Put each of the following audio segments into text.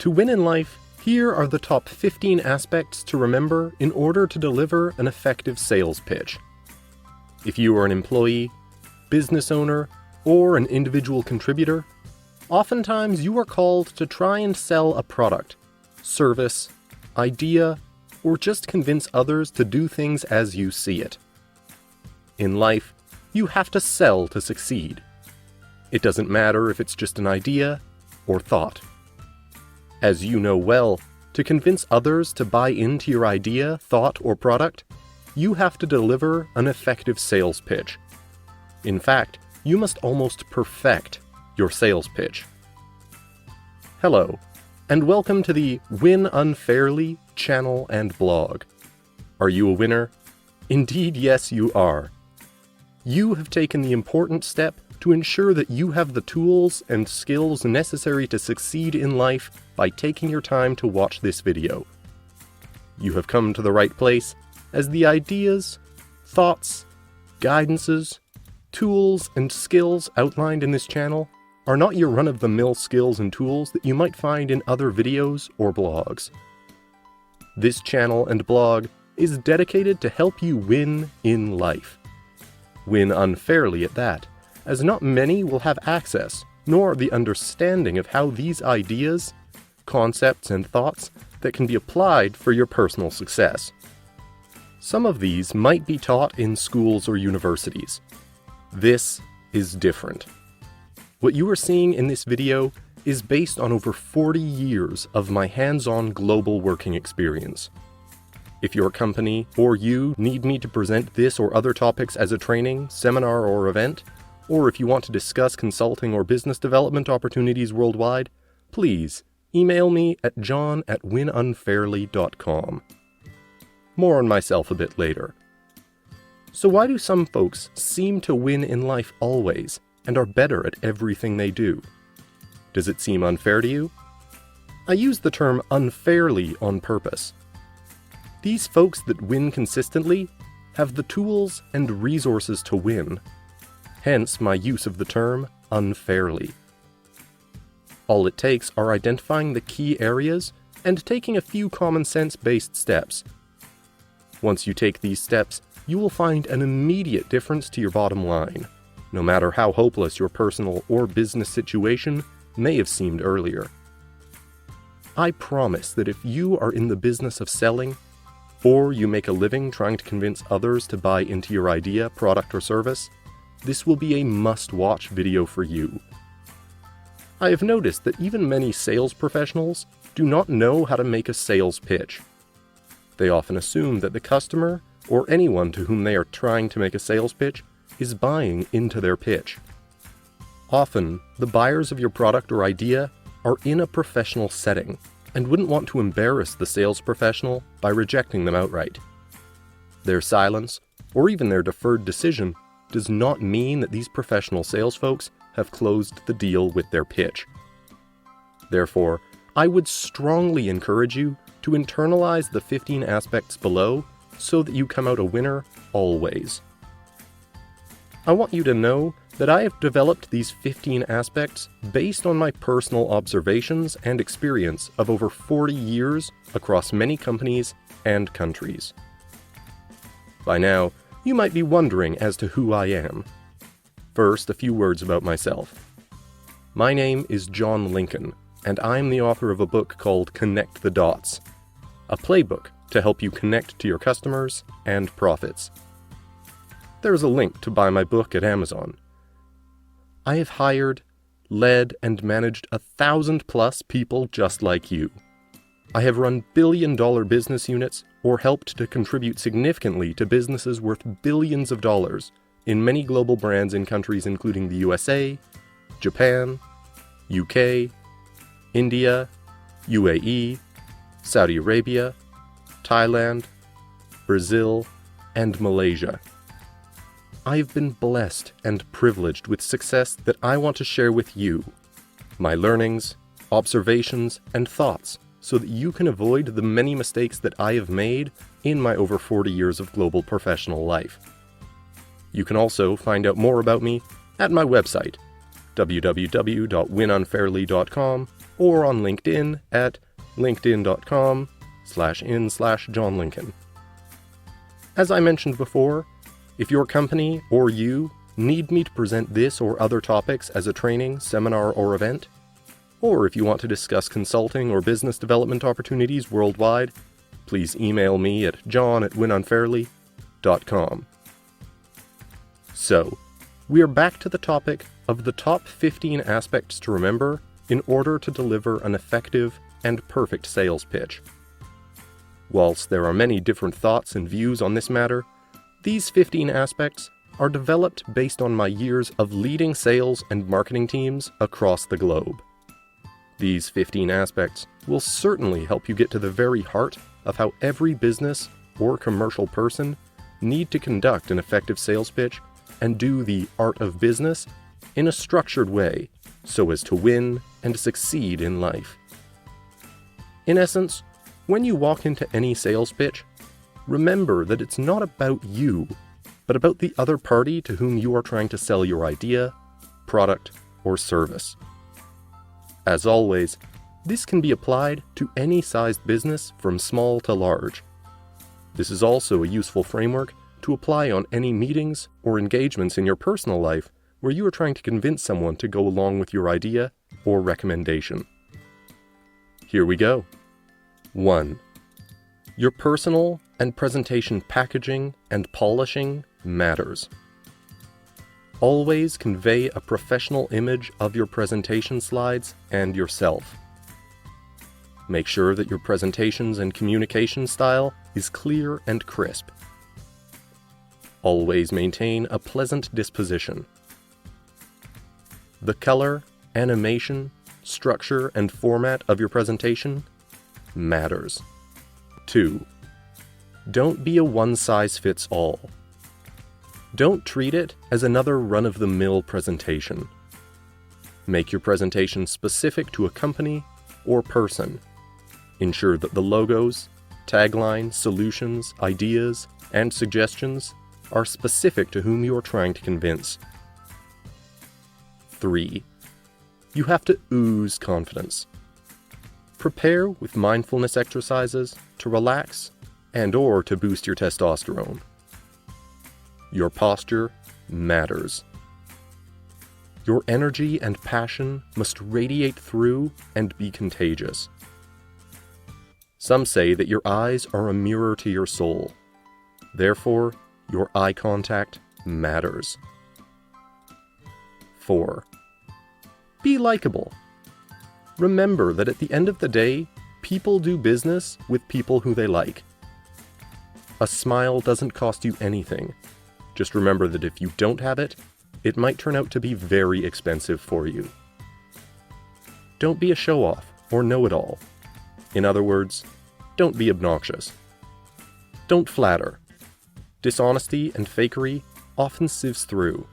To win in life, here are the top 15 aspects to remember in order to deliver an effective sales pitch. If you are an employee, business owner, or an individual contributor, oftentimes you are called to try and sell a product, service, idea, or just convince others to do things as you see it. In life, you have to sell to succeed. It doesn't matter if it's just an idea or thought. As you know well, to convince others to buy into your idea, thought, or product, you have to deliver an effective sales pitch. In fact, you must almost perfect your sales pitch. Hello, and welcome to the Winunfairly channel and blog. Are you a winner? Indeed, yes, you are. You have taken the important step to ensure that you have the tools and skills necessary to succeed in life by taking your time to watch this video. You have come to the right place, as the ideas, thoughts, guidances, tools, and skills outlined in this channel are not your run-of-the-mill skills and tools that you might find in other videos or blogs. This channel and blog is dedicated to help you win in life. Win unfairly at that, as not many will have access, nor the understanding of how these ideas, concepts, and thoughts that can be applied for your personal success. Some of these might be taught in schools or universities. This is different. What you are seeing in this video is based on over 40 years of my hands-on global working experience. If your company or you need me to present this or other topics as a training, seminar, or event, or if you want to discuss consulting or business development opportunities worldwide, please email me at john@winunfairly.com. More on myself a bit later. So why do some folks seem to win in life always and are better at everything they do? Does it seem unfair to you? I use the term unfairly on purpose. These folks that win consistently have the tools and resources to win. Hence my use of the term unfairly. All it takes are identifying the key areas and taking a few common sense-based steps. Once you take these steps, you will find an immediate difference to your bottom line, no matter how hopeless your personal or business situation may have seemed earlier. I promise that if you are in the business of selling, or you make a living trying to convince others to buy into your idea, product, or service, this will be a must-watch video for you. I have noticed that even many sales professionals do not know how to make a sales pitch. They often assume that the customer, or anyone to whom they are trying to make a sales pitch, is buying into their pitch. Often, the buyers of your product or idea are in a professional setting and wouldn't want to embarrass the sales professional by rejecting them outright. Their silence, or even their deferred decision, does not mean that these professional sales folks have closed the deal with their pitch. Therefore, I would strongly encourage you to internalize the 15 aspects below so that you come out a winner always. I want you to know that I have developed these 15 aspects based on my personal observations and experience of over 40 years across many companies and countries. By now, you might be wondering as to who I am. First, a few words about myself. My name is John Lincoln, and I am the author of a book called Connect the Dots, a playbook to help you connect to your customers and profits. There is a link to buy my book at Amazon. I have hired, led, and managed 1,000+ people just like you. I have run billion-dollar business units or helped to contribute significantly to businesses worth billions of dollars in many global brands in countries including the USA, Japan, UK, India, UAE, Saudi Arabia, Thailand, Brazil, and Malaysia. I have been blessed and privileged with success that I want to share with you, my learnings, observations, and thoughts, so that you can avoid the many mistakes that I have made in my over 40 years of global professional life. You can also find out more about me at my website, www.winunfairly.com, or on LinkedIn at linkedin.com/in/John Lincoln. As I mentioned before, if your company or you need me to present this or other topics as a training, seminar, or event, or if you want to discuss consulting or business development opportunities worldwide, please email me at john@winunfairly.com. So, we are back to the topic of the top 15 aspects to remember in order to deliver an effective and perfect sales pitch. Whilst there are many different thoughts and views on this matter, these 15 aspects are developed based on my years of leading sales and marketing teams across the globe. These 15 aspects will certainly help you get to the very heart of how every business or commercial person need to conduct an effective sales pitch and do the art of business in a structured way so as to win and succeed in life. In essence, when you walk into any sales pitch, remember that it's not about you, but about the other party to whom you are trying to sell your idea, product, or service. As always, this can be applied to any sized business from small to large. This is also a useful framework to apply on any meetings or engagements in your personal life where you are trying to convince someone to go along with your idea or recommendation. Here we go. 1. Your personal and presentation packaging and polishing matters. Always convey a professional image of your presentation slides and yourself. Make sure that your presentations and communication style is clear and crisp. Always maintain a pleasant disposition. The color, animation, structure, and format of your presentation matters. 2. Don't be a one-size-fits-all. Don't treat it as another run-of-the-mill presentation. Make your presentation specific to a company or person. Ensure that the logos, taglines, solutions, ideas, and suggestions are specific to whom you are trying to convince. 3. You have to ooze confidence. Prepare with mindfulness exercises to relax and/or to boost your testosterone. Your posture matters. Your energy and passion must radiate through and be contagious. Some say that your eyes are a mirror to your soul. Therefore, your eye contact matters. 4. Be likable. Remember that at the end of the day, people do business with people who they like. A smile doesn't cost you anything. Just remember that if you don't have it, it might turn out to be very expensive for you. Don't be a show-off or know-it-all. In other words, don't be obnoxious. Don't flatter. Dishonesty and fakery often sieves through.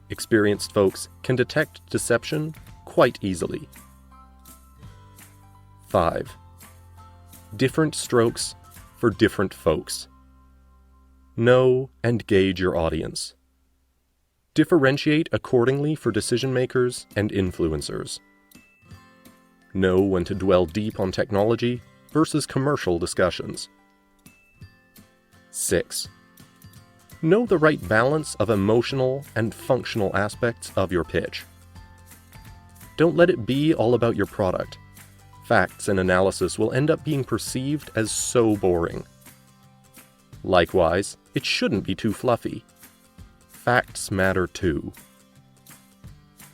Experienced folks can detect deception quite easily. 5. Different strokes for different folks. Know and gauge your audience. Differentiate accordingly for decision makers and influencers. Know when to dwell deep on technology versus commercial discussions. 6. Know the right balance of emotional and functional aspects of your pitch. Don't let it be all about your product. Facts and analysis will end up being perceived as so boring. Likewise, it shouldn't be too fluffy. Facts matter too.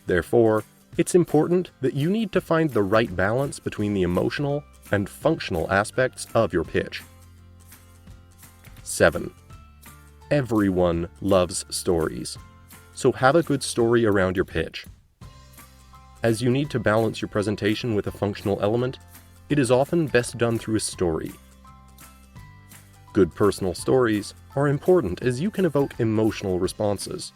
Therefore, it's important that you need to find the right balance between the emotional and functional aspects of your pitch. 7. Everyone loves stories, so have a good story around your pitch. As you need to balance your presentation with a functional element, it is often best done through a story. Good personal stories are important as you can evoke emotional responses.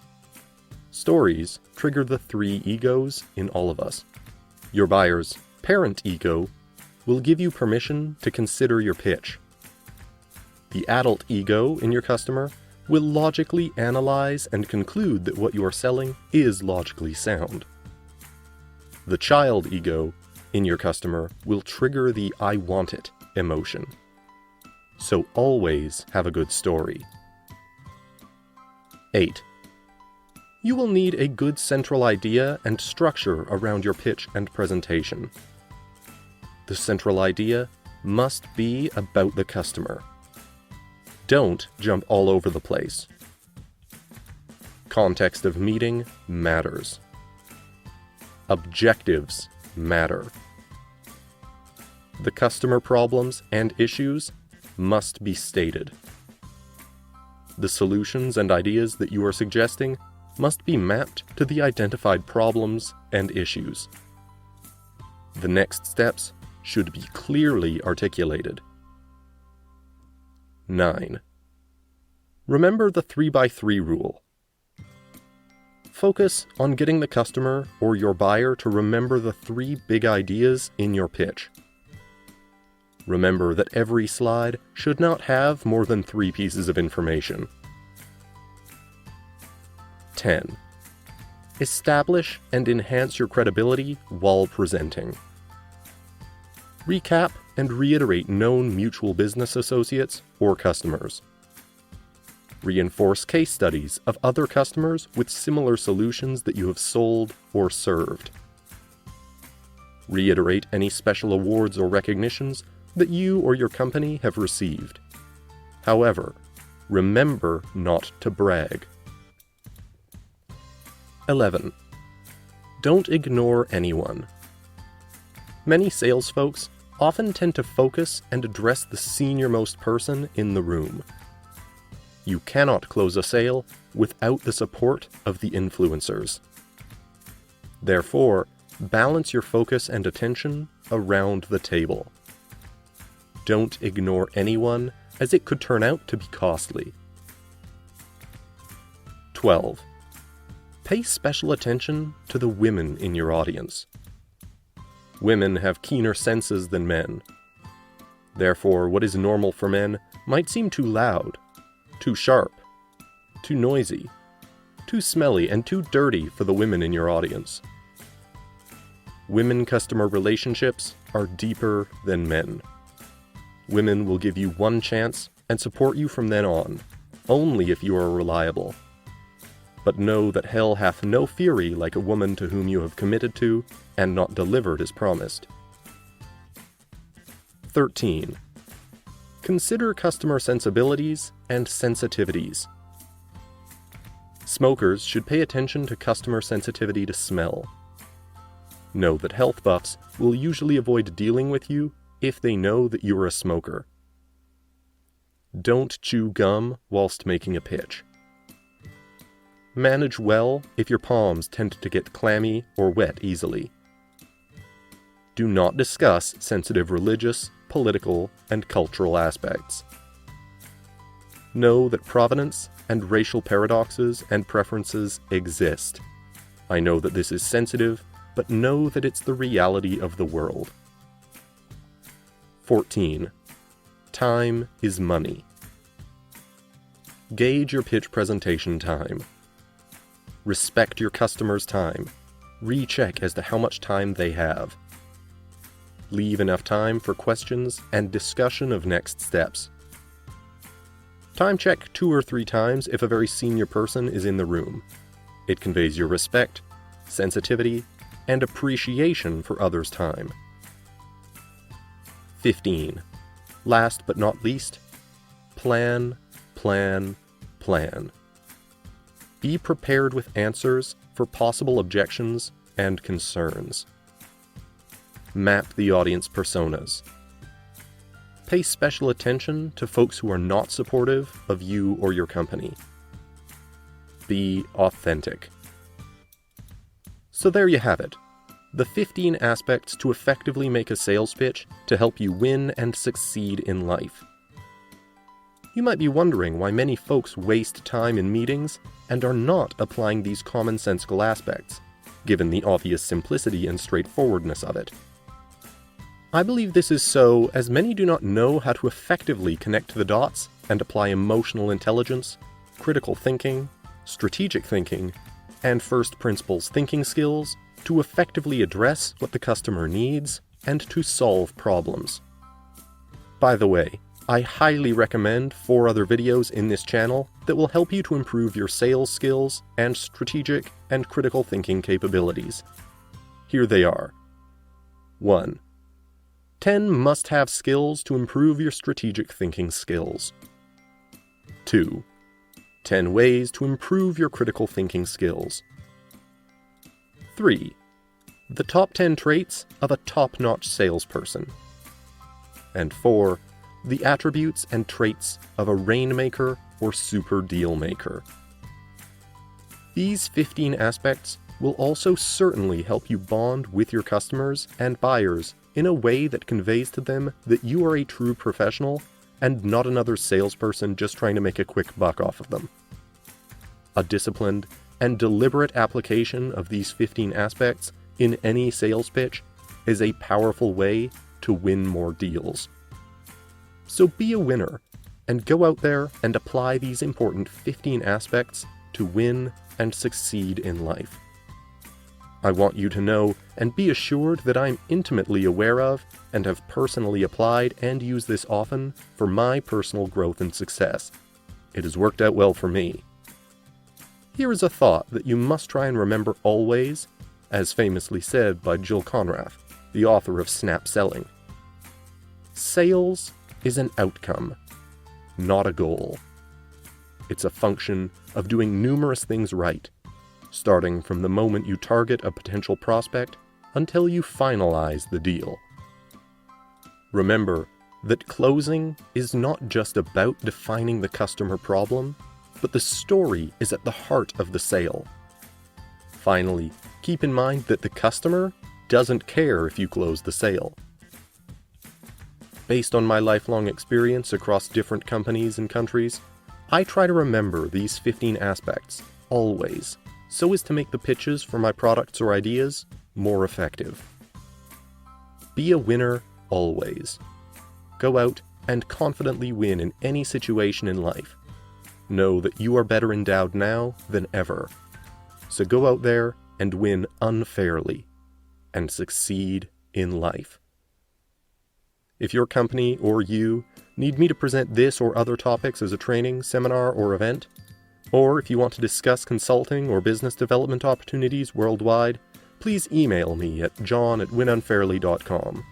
Stories trigger the 3 egos in all of us. Your buyer's parent ego will give you permission to consider your pitch. The adult ego in your customer will logically analyze and conclude that what you are selling is logically sound. The child ego in your customer will trigger the "I want it" emotion. So always have a good story. 8. You will need a good central idea and structure around your pitch and presentation. The central idea must be about the customer. Don't jump all over the place. Context of meeting matters. Objectives matter. The customer problems and issues must be stated. The solutions and ideas that you are suggesting must be mapped to the identified problems and issues. The next steps should be clearly articulated. 9. Remember the 3x3 rule. Focus on getting the customer or your buyer to remember the 3 big ideas in your pitch. Remember that every slide should not have more than 3 pieces of information. 10. Establish and enhance your credibility while presenting. Recap and reiterate known mutual business associates or customers. Reinforce case studies of other customers with similar solutions that you have sold or served. Reiterate any special awards or recognitions that you or your company have received. However, remember not to brag. 11. Don't ignore anyone. Many sales folks often tend to focus and address the senior-most person in the room. You cannot close a sale without the support of the influencers. Therefore, balance your focus and attention around the table. Don't ignore anyone, as it could turn out to be costly. 12. Pay special attention to the women in your audience. Women have keener senses than men. Therefore, what is normal for men might seem too loud, too sharp, too noisy, too smelly, and too dirty for the women in your audience. Women-customer relationships are deeper than men. Women will give you one chance and support you from then on, only if you are reliable. But know that hell hath no fury like a woman to whom you have committed to and not delivered as promised. 13. Consider customer sensibilities and sensitivities. Smokers should pay attention to customer sensitivity to smell. Know that health buffs will usually avoid dealing with you if they know that you are a smoker. Don't chew gum whilst making a pitch. Manage well if your palms tend to get clammy or wet easily. Do not discuss sensitive religious, political, and cultural aspects. Know that provenance and racial paradoxes and preferences exist. I know that this is sensitive, but know that it's the reality of the world. 14. Time is money. Gauge your pitch presentation time. Respect your customer's time. Recheck as to how much time they have. Leave enough time for questions and discussion of next steps. Time check 2 or 3 times if a very senior person is in the room. It conveys your respect, sensitivity, and appreciation for others' time. 15. Last but not least, plan, plan, plan. Be prepared with answers for possible objections and concerns. Map the audience personas. Pay special attention to folks who are not supportive of you or your company. Be authentic. So there you have it. The 15 aspects to effectively make a sales pitch to help you win and succeed in life. You might be wondering why many folks waste time in meetings and are not applying these commonsensical aspects, given the obvious simplicity and straightforwardness of it. I believe this is so as many do not know how to effectively connect the dots and apply emotional intelligence, critical thinking, strategic thinking, and first principles thinking skills to effectively address what the customer needs and to solve problems. By the way, I highly recommend 4 other videos in this channel that will help you to improve your sales skills and strategic and critical thinking capabilities. Here they are. 1. 10 must-have skills to improve your strategic thinking skills. 2. 10 ways to improve your critical thinking skills. 3. The top 10 traits of a top-notch salesperson. And 4. The attributes and traits of a rainmaker or super deal maker. These 15 aspects will also certainly help you bond with your customers and buyers in a way that conveys to them that you are a true professional and not another salesperson just trying to make a quick buck off of them. A disciplined and deliberate application of these 15 aspects in any sales pitch is a powerful way to win more deals. So be a winner, and go out there and apply these important 15 aspects to win and succeed in life. I want you to know and be assured that I'm intimately aware of and have personally applied and used this often for my personal growth and success. It has worked out well for me. Here is a thought that you must try and remember always, as famously said by Jill Konrath, the author of Snap Selling. Sales is an outcome, not a goal. It's a function of doing numerous things right, starting from the moment you target a potential prospect until you finalize the deal. Remember that closing is not just about defining the customer problem, but the story is at the heart of the sale. Finally, keep in mind that the customer doesn't care if you close the sale. Based on my lifelong experience across different companies and countries, I try to remember these 15 aspects, always, so as to make the pitches for my products or ideas more effective. Be a winner always. Go out and confidently win in any situation in life. Know that you are better endowed now than ever. So go out there and win unfairly, and succeed in life. If your company or you need me to present this or other topics as a training, seminar, or event, or if you want to discuss consulting or business development opportunities worldwide, please email me at john@winunfairly.com.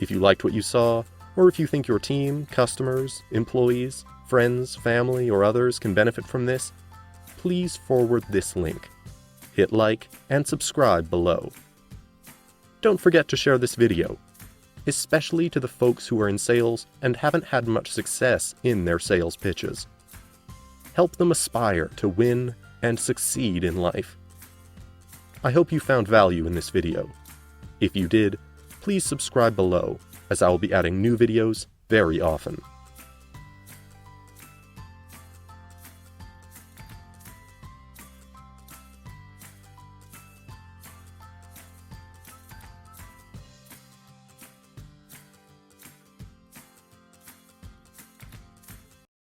If you liked what you saw, or if you think your team, customers, employees, friends, family, or others can benefit from this, please forward this link. Hit like and subscribe below. Don't forget to share this video, especially to the folks who are in sales and haven't had much success in their sales pitches. Help them aspire to win and succeed in life. I hope you found value in this video. If you did, please subscribe below, as I will be adding new videos very often.